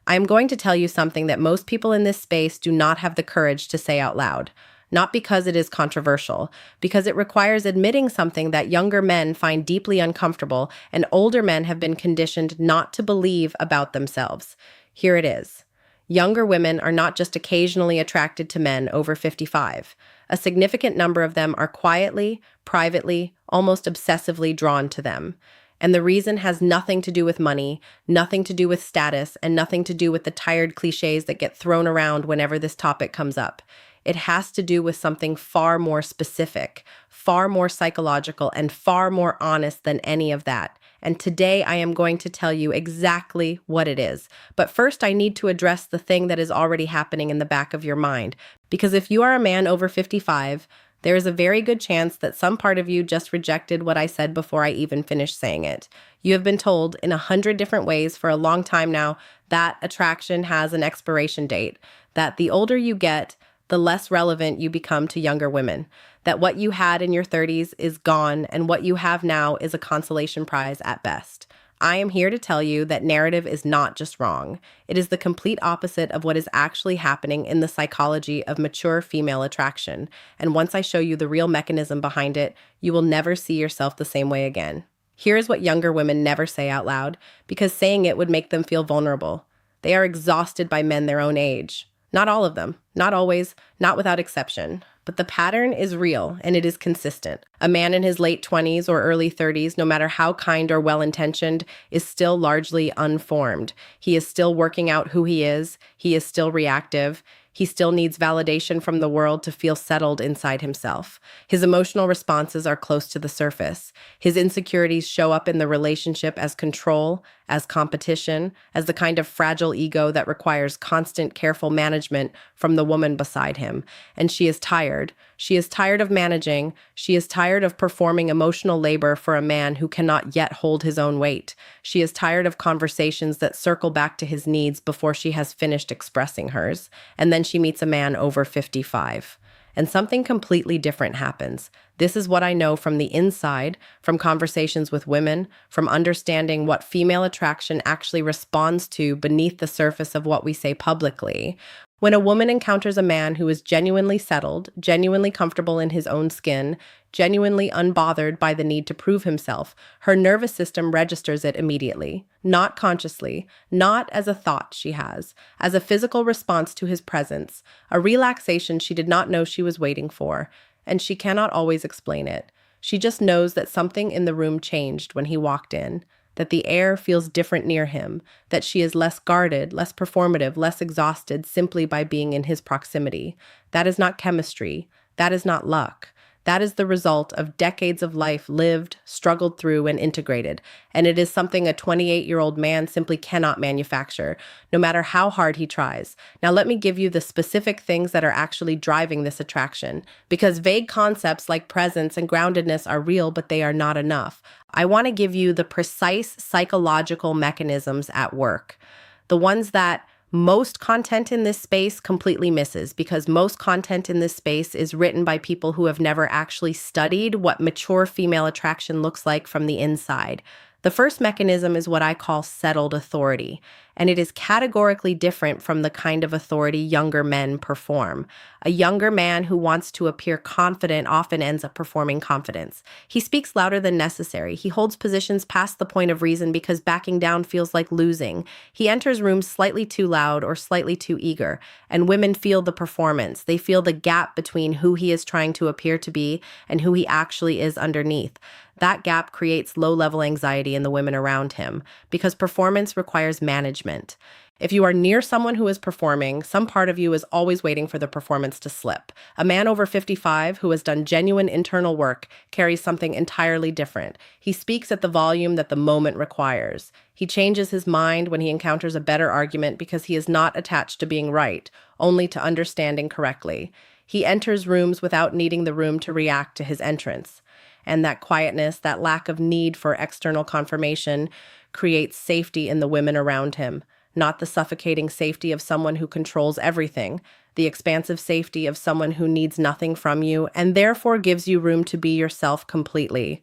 I am going to tell you something that most people in this space do not have the courage to say out loud. Not because it is controversial, because it requires admitting something that younger men find deeply uncomfortable and older men have been conditioned not to believe about themselves. Here it is. Younger women are not just occasionally attracted to men over 55. A significant number of them are quietly, privately, almost obsessively drawn to them. And the reason has nothing to do with money, nothing to do with status, and nothing to do with the tired cliches that get thrown around whenever this topic comes up. It has to do with something far more specific, far more psychological, and far more honest than any of that. And today I am going to tell you exactly what it is. But first, I need to address the thing that is already happening in the back of your mind. Because if you are a man over 55, there is a very good chance that some part of you just rejected what I said before I even finished saying it. You have been told in 100 different ways for a long time now that attraction has an expiration date, that the older you get, the less relevant you become to younger women, that what you had in your 30s is gone and what you have now is a consolation prize at best. I am here to tell you that narrative is not just wrong. It is the complete opposite of what is actually happening in the psychology of mature female attraction. And once I show you the real mechanism behind it, you will never see yourself the same way again. Here is what younger women never say out loud, because saying it would make them feel vulnerable. They are exhausted by men their own age. Not all of them, not always, not without exception. But the pattern is real and it is consistent. A man in his late 20s or early 30s, no matter how kind or well-intentioned, is still largely unformed. He is still working out who he is. He is still reactive. He still needs validation from the world to feel settled inside himself. His emotional responses are close to the surface. His insecurities show up in the relationship as control, as competition, as the kind of fragile ego that requires constant, careful management from the woman beside him. And she is tired. She is tired of managing. She is tired of performing emotional labor for a man who cannot yet hold his own weight. She is tired of conversations that circle back to his needs before she has finished expressing hers. And then she meets a man over 55. And something completely different happens. This is what I know from the inside, from conversations with women, from understanding what female attraction actually responds to beneath the surface of what we say publicly. When a woman encounters a man who is genuinely settled, genuinely comfortable in his own skin, genuinely unbothered by the need to prove himself, her nervous system registers it immediately, not consciously, not as a thought she has, as a physical response to his presence, a relaxation she did not know she was waiting for, and she cannot always explain it. She just knows that something in the room changed when he walked in, that the air feels different near him, that she is less guarded, less performative, less exhausted simply by being in his proximity. That is not chemistry. That is not luck. That is the result of decades of life lived, struggled through, and integrated. And it is something a 28-year-old man simply cannot manufacture, no matter how hard he tries. Now, let me give you the specific things that are actually driving this attraction. Because vague concepts like presence and groundedness are real, but they are not enough. I want to give you the precise psychological mechanisms at work. The ones that most content in this space completely misses, because most content in this space is written by people who have never actually studied what mature female attraction looks like from the inside. The first mechanism is what I call settled authority, and it is categorically different from the kind of authority younger men perform. A younger man who wants to appear confident often ends up performing confidence. He speaks louder than necessary. He holds positions past the point of reason because backing down feels like losing. He enters rooms slightly too loud or slightly too eager, and women feel the performance. They feel the gap between who he is trying to appear to be and who he actually is underneath. That gap creates low-level anxiety in the women around him because performance requires management. If you are near someone who is performing, some part of you is always waiting for the performance to slip. A man over 55 who has done genuine internal work carries something entirely different. He speaks at the volume that the moment requires. He changes his mind when he encounters a better argument because he is not attached to being right, only to understanding correctly. He enters rooms without needing the room to react to his entrance. And that quietness, that lack of need for external confirmation, creates safety in the women around him, not the suffocating safety of someone who controls everything, the expansive safety of someone who needs nothing from you and therefore gives you room to be yourself completely.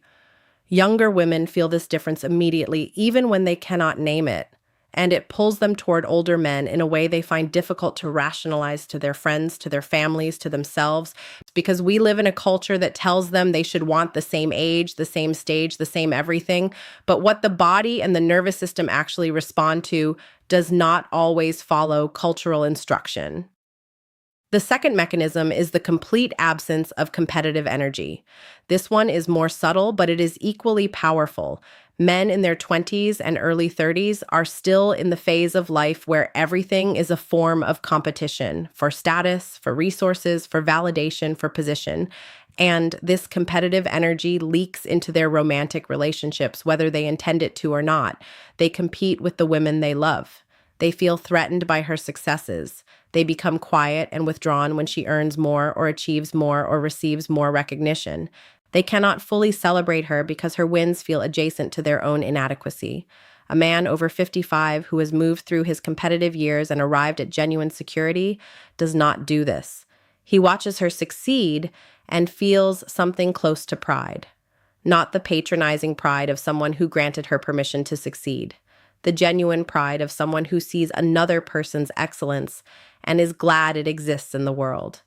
Younger women feel this difference immediately, even when they cannot name it. and it pulls them toward older men in a way they find difficult to rationalize to their friends, to their families, to themselves, because we live in a culture that tells them they should want the same age, the same stage, the same everything. But what the body and the nervous system actually respond to does not always follow cultural instruction. The second mechanism is the complete absence of competitive energy. This one is more subtle, but it is equally powerful. Men in their 20s and early 30s are still in the phase of life where everything is a form of competition for status, for resources, for validation, for position. And this competitive energy leaks into their romantic relationships, whether they intend it to or not. They compete with the women they love. They feel threatened by her successes. They become quiet and withdrawn when she earns more or achieves more or receives more recognition. They cannot fully celebrate her because her wins feel adjacent to their own inadequacy. A man over 55 who has moved through his competitive years and arrived at genuine security does not do this. He watches her succeed and feels something close to pride. Not the patronizing pride of someone who granted her permission to succeed. The genuine pride of someone who sees another person's excellence and is glad it exists in the world.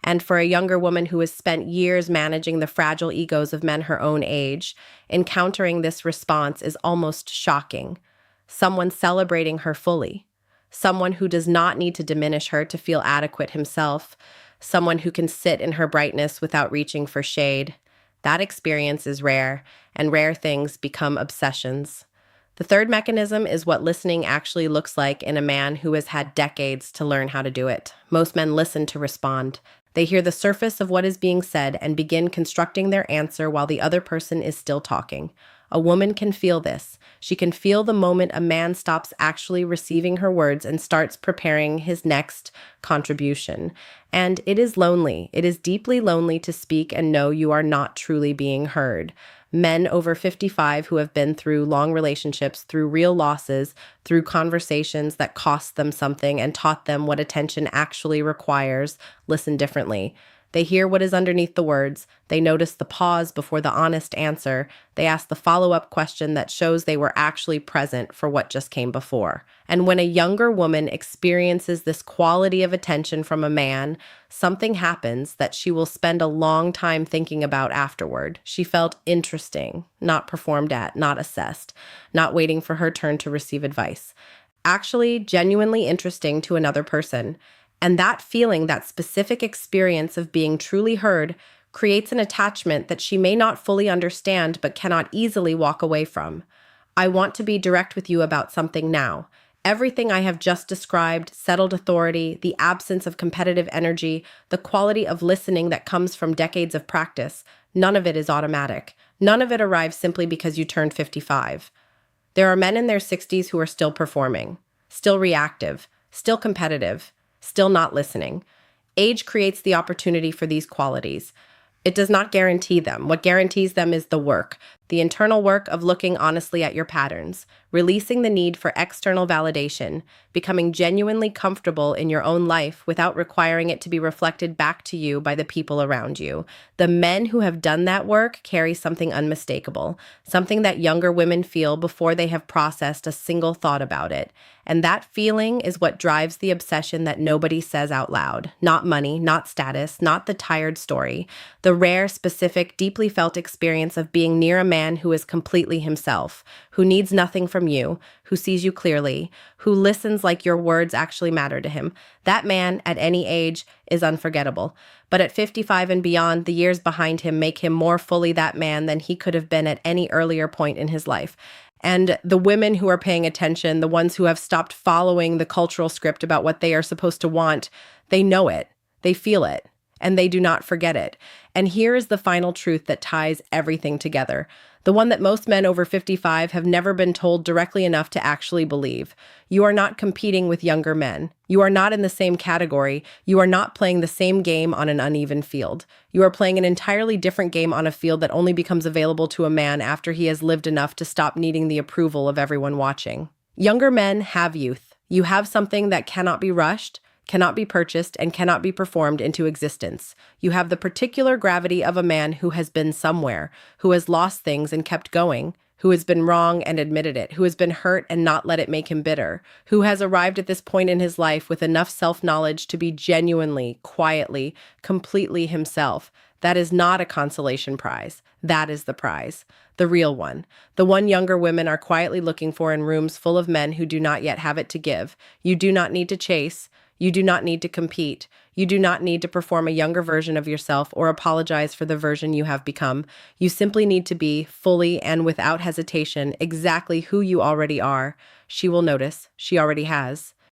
And for a younger woman who has spent years managing the fragile egos of men her own age, encountering this response is almost shocking. Someone celebrating her fully. Someone who does not need to diminish her to feel adequate himself. Someone who can sit in her brightness without reaching for shade. That experience is rare, and rare things become obsessions. The third mechanism is what listening actually looks like in a man who has had decades to learn how to do it. Most men listen to respond. They hear the surface of what is being said and begin constructing their answer while the other person is still talking. A woman can feel this. She can feel the moment a man stops actually receiving her words and starts preparing his next contribution. And it is lonely. It is deeply lonely to speak and know you are not truly being heard. Men over 55 who have been through long relationships, through real losses, through conversations that cost them something and taught them what attention actually requires, listen differently. They hear what is underneath the words. They notice the pause before the honest answer. They ask the follow-up question that shows they were actually present for what just came before. And when a younger woman experiences this quality of attention from a man, something happens that she will spend a long time thinking about afterward. She felt interesting, not performed at, not assessed, not waiting for her turn to receive advice. Actually, genuinely interesting to another person. And that feeling, that specific experience of being truly heard, creates an attachment that she may not fully understand but cannot easily walk away from. I want to be direct with you about something now. Everything I have just described, settled authority, the absence of competitive energy, the quality of listening that comes from decades of practice, none of it is automatic. None of it arrives simply because you turned 55. There are men in their 60s who are still performing, still reactive, still competitive, still not listening. Age creates the opportunity for these qualities. It does not guarantee them. What guarantees them is the work, the internal work of looking honestly at your patterns, releasing the need for external validation, becoming genuinely comfortable in your own life without requiring it to be reflected back to you by the people around you. The men who have done that work carry something unmistakable, something that younger women feel before they have processed a single thought about it. And that feeling is what drives the obsession that nobody says out loud. Not money, not status, not the tired story. The rare, specific, deeply felt experience of being near a man who is completely himself, who needs nothing from you, who sees you clearly, who listens like your words actually matter to him. That man, at any age, is unforgettable. But at 55 and beyond, the years behind him make him more fully that man than he could have been at any earlier point in his life. And the women who are paying attention, the ones who have stopped following the cultural script about what they are supposed to want, they know it, they feel it, and they do not forget it. And here is the final truth that ties everything together, the one that most men over 55 have never been told directly enough to actually believe. You are not competing with younger men. You are not in the same category. You are not playing the same game on an uneven field. You are playing an entirely different game on a field that only becomes available to a man after he has lived enough to stop needing the approval of everyone watching. Younger men have youth. You have something that cannot be rushed, cannot be purchased, and cannot be performed into existence. You have the particular gravity of a man who has been somewhere, who has lost things and kept going, who has been wrong and admitted it, who has been hurt and not let it make him bitter, who has arrived at this point in his life with enough self-knowledge to be genuinely, quietly, completely himself. That is not a consolation prize. That is the prize. The real one. The one younger women are quietly looking for in rooms full of men who do not yet have it to give. You do not need to chase. You do not need to compete. You do not need to perform a younger version of yourself or apologize for the version you have become. You simply need to be, fully and without hesitation, exactly who you already are. She will notice. She already has.